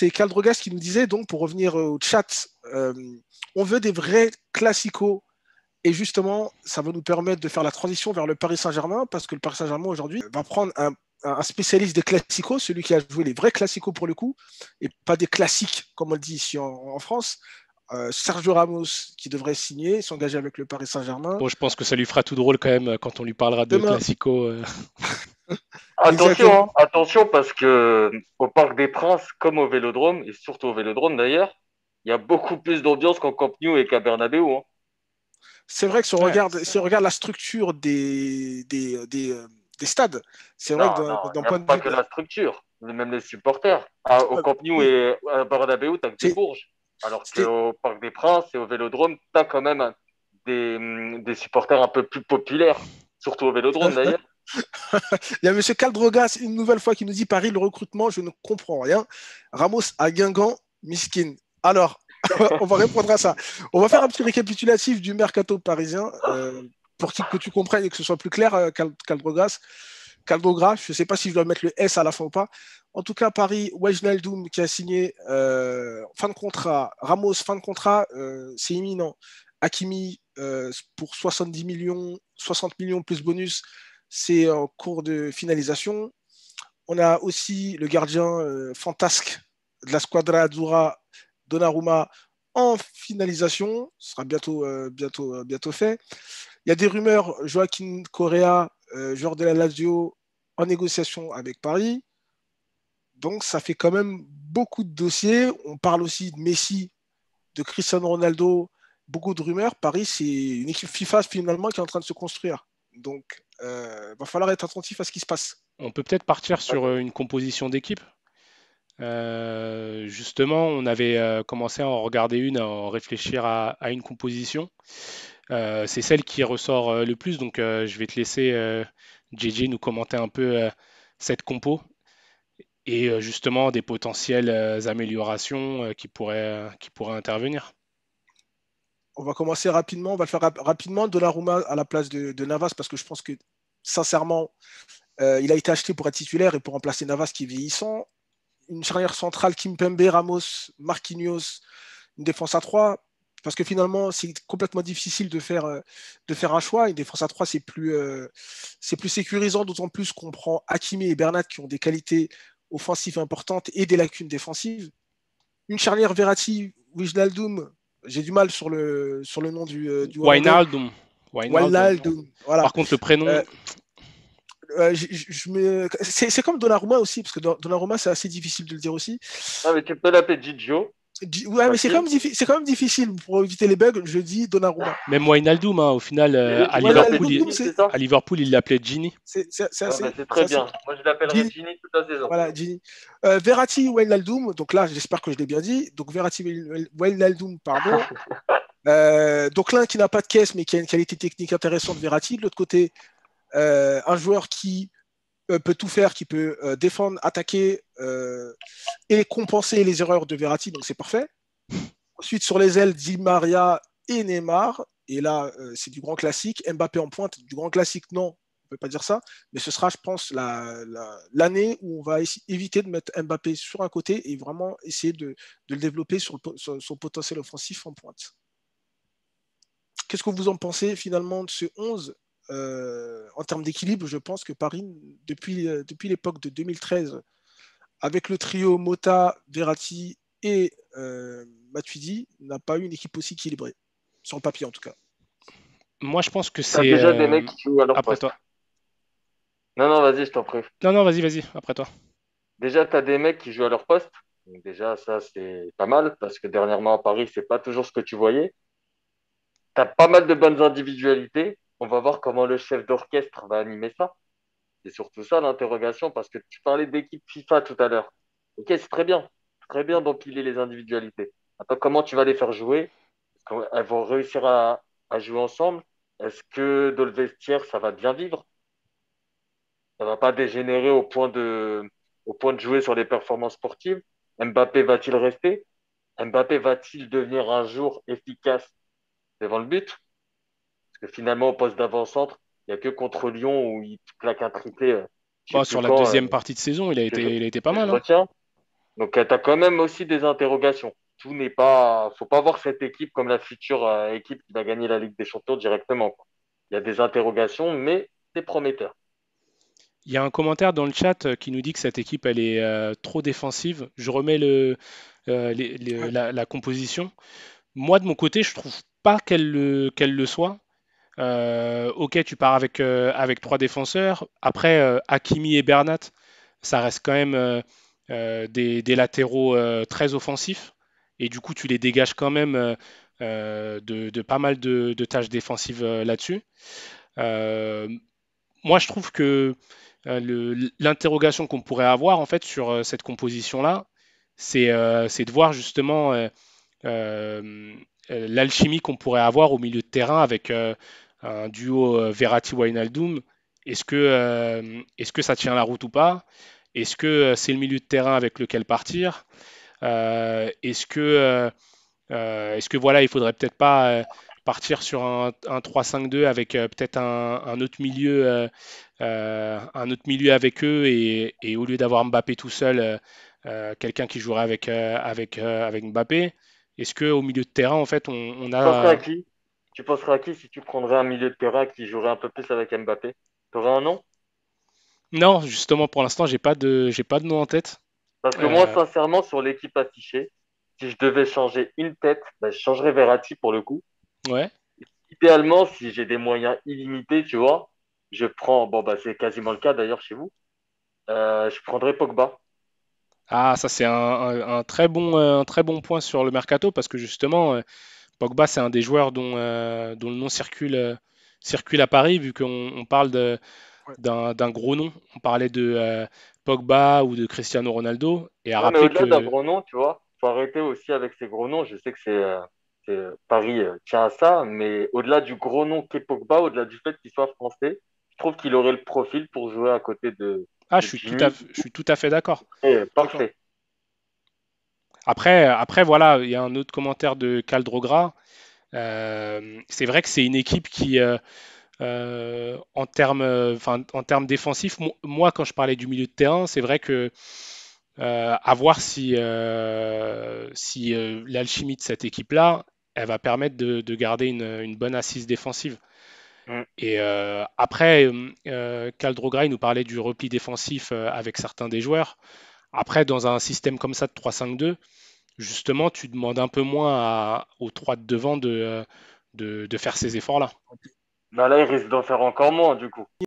c'est Caldrogas qui nous disait, donc, pour revenir au chat, on veut des vrais classicos. Et justement, ça va nous permettre de faire la transition vers le Paris Saint-Germain, parce que le Paris Saint-Germain, aujourd'hui, va prendre un spécialiste des classicos, celui qui a joué les vrais classicos pour le coup, et pas des classiques, comme on le dit ici en France. Sergio Ramos, qui devrait signer, s'engager avec le Paris Saint-Germain. Bon, je pense que ça lui fera tout drôle quand même quand on lui parlera de Demain, Classico. Attention, exactement. hein, attention parce que au Parc des Princes, comme au Vélodrome, et surtout au Vélodrome d'ailleurs, il y a beaucoup plus d'ambiance qu'en Camp Nou et qu'à Bernabéu. Hein. C'est vrai que Ouais. si on regarde la structure des stades, c'est vrai que Non, non, il d'un n'y a point de pas vue. que la structure, même les supporters. Au Camp Nou Oui, et à Bernabéu, t'as que des c'est, bourges. Alors c'était, qu'au Parc des Princes et au Vélodrome, t'as quand même des supporters un peu plus populaires, surtout au Vélodrome d'ailleurs. Il y a M. Caldrogas, une nouvelle fois, qui nous dit Paris, le recrutement, je ne comprends rien. Ramos à Guingamp, miskin. Alors, on va répondre à ça. On va faire un petit récapitulatif du mercato parisien pour que tu comprennes et que ce soit plus clair, Caldrogas. Caldrogas, je ne sais pas si je dois mettre le S à la fin ou pas. En tout cas, Paris, Wijnaldum qui a signé fin de contrat, Ramos fin de contrat, c'est imminent. Hakimi pour 70 millions, 60 millions plus bonus, c'est en cours de finalisation. On a aussi le gardien fantasque de la Squadra Azzurra, Donnarumma, en finalisation. Ce sera bientôt fait. Il y a des rumeurs, Joaquin Correa, joueur de la Lazio, en négociation avec Paris. Donc ça fait quand même beaucoup de dossiers. On parle aussi de Messi, de Cristiano Ronaldo, beaucoup de rumeurs. Paris, c'est une équipe FIFA finalement qui est en train de se construire. Donc, il va falloir être attentif à ce qui se passe. On peut peut-être partir sur une composition d'équipe. Justement, on avait commencé à en regarder une, à en réfléchir à une composition. C'est celle qui ressort le plus, donc je vais te laisser, JJ, nous commenter un peu cette compo et justement des potentielles améliorations qui pourraient intervenir. On va commencer rapidement. On va le faire rapidement. Donnarumma à la place de Navas parce que je pense que, sincèrement, il a été acheté pour être titulaire et pour remplacer Navas qui est vieillissant. Une charnière centrale, Kimpembe, Ramos, Marquinhos, une défense à 3. Parce que finalement, c'est complètement difficile de faire un choix. Une défense à 3, c'est plus sécurisant, d'autant plus qu'on prend Hakimi et Bernat qui ont des qualités offensives importantes et des lacunes défensives. Une charnière Verratti, Wijnaldum, j'ai du mal sur le nom du Hollandais. Wijnaldum. Wijnaldum. Wijnaldum, voilà. Par contre, le prénom, Euh, c'est comme Donnarumma aussi, parce que Donnarumma, c'est assez difficile de le dire aussi. Ah, mais tu peux l'appeler Gigio, Ouais, mais facile. c'est quand même difficile. Pour éviter les bugs, je dis Donnarumma. même Wijnaldum, hein, au final, Et à tu peux l'appeler Liverpool, Wijnaldum, Gini, c'est ça? à Liverpool, il l'appelait Gini. c'est Ah, ben, assez. c'est très bien. Moi, je l'appellerai Gini, Gini toute la saison. voilà, Gini. Verratti, Wijnaldum, donc là, j'espère que je l'ai bien dit. Donc Verratti, Wijnaldum, pardon. Donc l'un qui n'a pas de caisse, mais qui a une qualité technique intéressante, Verratti. De l'autre côté, un joueur qui peut tout faire, qui peut défendre, attaquer et compenser les erreurs de Verratti, donc c'est parfait. Ensuite, sur les ailes, Di Maria et Neymar. Et là, c'est du grand classique. Mbappé en pointe, du grand classique, non, on ne peut pas dire ça. Mais ce sera, je pense, l'année où on va éviter de mettre Mbappé sur un côté et vraiment essayer de le développer sur son potentiel offensif en pointe. Qu'est-ce que vous en pensez finalement de ce 11 en termes d'équilibre? Je pense que Paris, depuis l'époque de 2013, avec le trio Mota, Verratti et Matuidi, n'a pas eu une équipe aussi équilibrée, sur le papier en tout cas. Moi, je pense que T'as c'est déjà des mecs qui jouent à leur après poste. toi. Non, non, vas-y, je t'en prie. Non, non, vas-y, après toi. Déjà, t'as des mecs qui jouent à leur poste. Donc déjà, ça, c'est pas mal parce que dernièrement à Paris, c'est pas toujours ce que tu voyais. T'as pas mal de bonnes individualités. On va voir comment le chef d'orchestre va animer ça. C'est surtout ça l'interrogation parce que tu parlais d'équipe FIFA tout à l'heure. Ok, c'est très bien d'empiler les individualités. Attends, comment tu vas les faire jouer? Est-ce qu'elles vont réussir à jouer ensemble? Est-ce que dans le vestiaire, ça va bien vivre? Ça va pas dégénérer au point de jouer sur les performances sportives? Mbappé va-t-il rester? Mbappé va-t-il devenir un jour efficace devant le but? Parce que finalement, au poste d'avant-centre, il n'y a que contre Lyon où il claque un triplé, je sais Bon, plus sur la quand, deuxième partie de saison, il a que je, été, il a été pas que je mal, hein. retiens. Donc, tu as quand même aussi des interrogations. Tout n'est pas, faut pas voir cette équipe comme la future équipe qui va gagner la Ligue des Champions directement, quoi. Il y a des interrogations, mais c'est prometteur. Il y a un commentaire dans le chat qui nous dit que cette équipe elle est trop défensive. Je remets Ouais. la composition. Moi de mon côté, je trouve pas qu'elle le soit. Ok, tu pars avec trois défenseurs. Après, Hakimi et Bernat, ça reste quand même des latéraux très offensifs. Et du coup, tu les dégages quand même de pas mal de tâches défensives là-dessus. Euh, Moi, je trouve que l'interrogation qu'on pourrait avoir en fait sur cette composition-là, c'est de voir justement euh, l'alchimie qu'on pourrait avoir au milieu de terrain avec un duo Verratti-Wijnaldum. Est-ce que ça tient la route ou pas? Est-ce que c'est le milieu de terrain avec lequel partir? Est-ce que voilà, il faudrait peut-être pas partir sur un 3-5-2 avec peut-être un autre milieu avec eux et au lieu d'avoir Mbappé tout seul, quelqu'un qui jouerait avec Mbappé. Est-ce que au milieu de terrain, en fait, on Tu penserais à a... qui? Tu penserais à qui si tu prendrais un milieu de terrain qui jouerait un peu plus avec Mbappé? Tu aurais un nom? Non, justement, pour l'instant, j'ai pas de nom en tête. Parce que moi, Euh, sincèrement, sur l'équipe affichée, si je devais changer une tête, ben, je changerais Verratti pour le coup. ouais. Idéalement, si j'ai des moyens illimités, tu vois, je prends, bon, bah, c'est quasiment le cas d'ailleurs chez vous, je prendrais Pogba. Ah, ça c'est un très bon point sur le mercato parce que justement, Pogba, c'est un des joueurs dont le nom circule à Paris, vu qu'on parle Ouais. d'un gros nom. On parlait de Pogba ou de Cristiano Ronaldo, et à Ouais, mais rappeler au-delà d'un que, gros nom, tu vois, faut arrêter aussi avec ces gros noms. Je sais que Paris tient à ça, mais au-delà du gros nom qu'est Pogba, au-delà du fait qu'il soit français, je trouve qu'il aurait le profil pour jouer à côté ah, de Jimmy. je suis tout à fait d'accord. D'accord. Parfait. Après, voilà, il y a un autre commentaire de Kaldrogra. C'est vrai que c'est une équipe qui, en termes défensifs, moi, quand je parlais du milieu de terrain, c'est vrai que à voir si l'alchimie de cette équipe-là, elle va permettre de garder une bonne assise défensive. Mm. Et après, Kaldrogra, il nous parlait du repli défensif avec certains des joueurs. Après, dans un système comme ça de 3-5-2, justement, tu demandes un peu moins aux trois de devant de faire ces efforts-là. Bah là, il risque d'en faire encore moins, du coup.